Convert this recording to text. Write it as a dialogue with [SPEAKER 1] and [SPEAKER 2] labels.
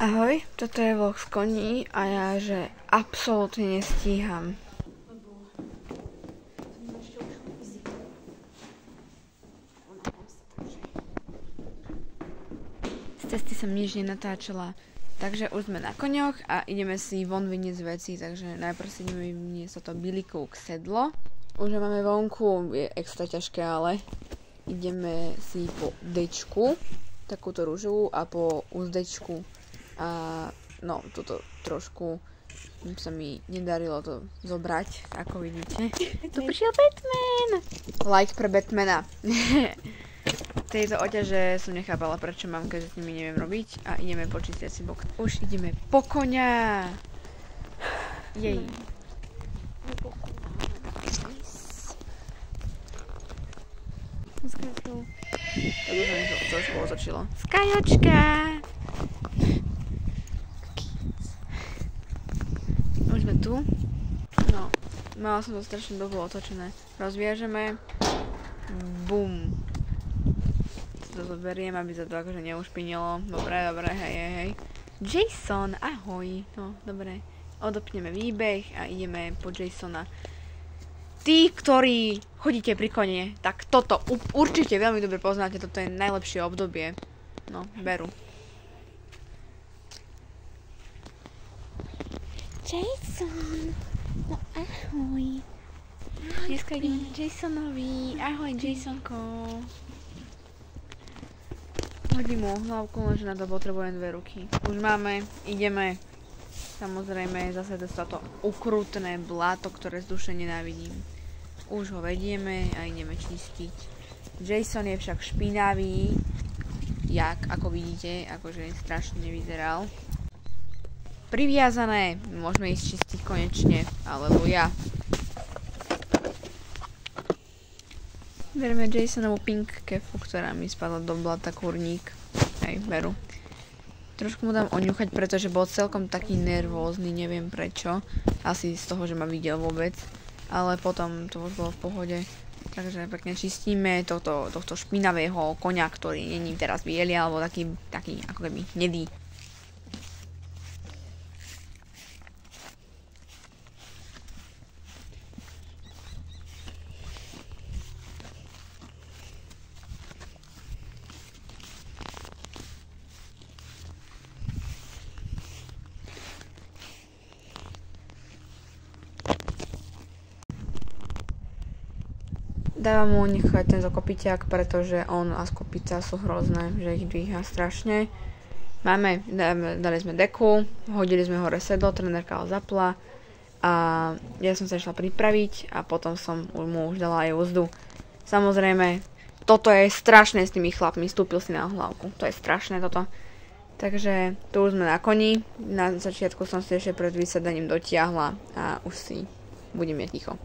[SPEAKER 1] Ahoj, toto je vlog z koní a ja, že absolútne nestíham. Z cesty som nič nenatáčala, takže už sme na koňoch a ideme si von vyniesť veci, takže najprv si ideme vyniesť toto Billy Cook sedlo. Už ho máme vonku, je extra ťažké, ale ideme si po dečku, takúto ružovú, a po uzdečku. A no, toto trošku sa mi nedarilo to zobrať, ako vidíte. Tu prišiel Batman! Like pre Batmana. Tejto oťaže som nechápala, prečo mám, keďže s nimi neviem robiť. A ideme po čistiaci bok. Už ideme po koňa! Jej. Tak už sa mi to trošku otočilo. Skajočka! Už sme tu. No, mala som to strašne dlho otočené. Rozviažeme. Bum. To zoberiem, aby sa to akože neušpinilo. Dobre, hej. Jason, ahoj. No, dobre. Odopneme výbeh a ideme po Jasona. Tí, ktorí chodíte pri kone, tak toto určite veľmi dobre poznáte. Toto je najlepšie obdobie. No, beru. Jason, no ahoj. Dneska ideme Jasonovi. Ahoj, Jasonko. Hodím mu hlavku, lenže na to potrebujem 2 ruky. Už máme, ideme. Samozrejme, zase to ukrutné bláto, ktoré z duše nenávidím. Už ho vedieme a ideme čistiť. Jason je však špinavý, ako vidíte, akože strašne nevyzeral. Priviazané, môžeme ísť čistiť konečne, aleluja. Bereme Jasonovú pink kefu, ktorá mi spadla do blata, kurník. Hej, beru. Trošku mu dám oňuchať, pretože bol celkom taký nervózny, neviem prečo. Asi z toho, že ma videl vôbec. Ale potom to už bolo v pohode. Takže pekne čistíme tohto špinavého koňa, ktorý není teraz biely, alebo taký ako keby hnedý. Dávam mu nechať tento kopiťak, pretože on a skopica sú hrozné, že ich dvíha strašne. Dali sme deku, hodili sme hore sedlo, trenérka ho zapla a ja som sa išla pripraviť a potom som mu už dala aj úzdu. Samozrejme, toto je strašné s tými chlapmi, stúpil si na hlavku, to je strašné toto. Takže tu už sme na koni, na začiatku som si ešte pred vysadaním dotiahla a už si budeme ticho.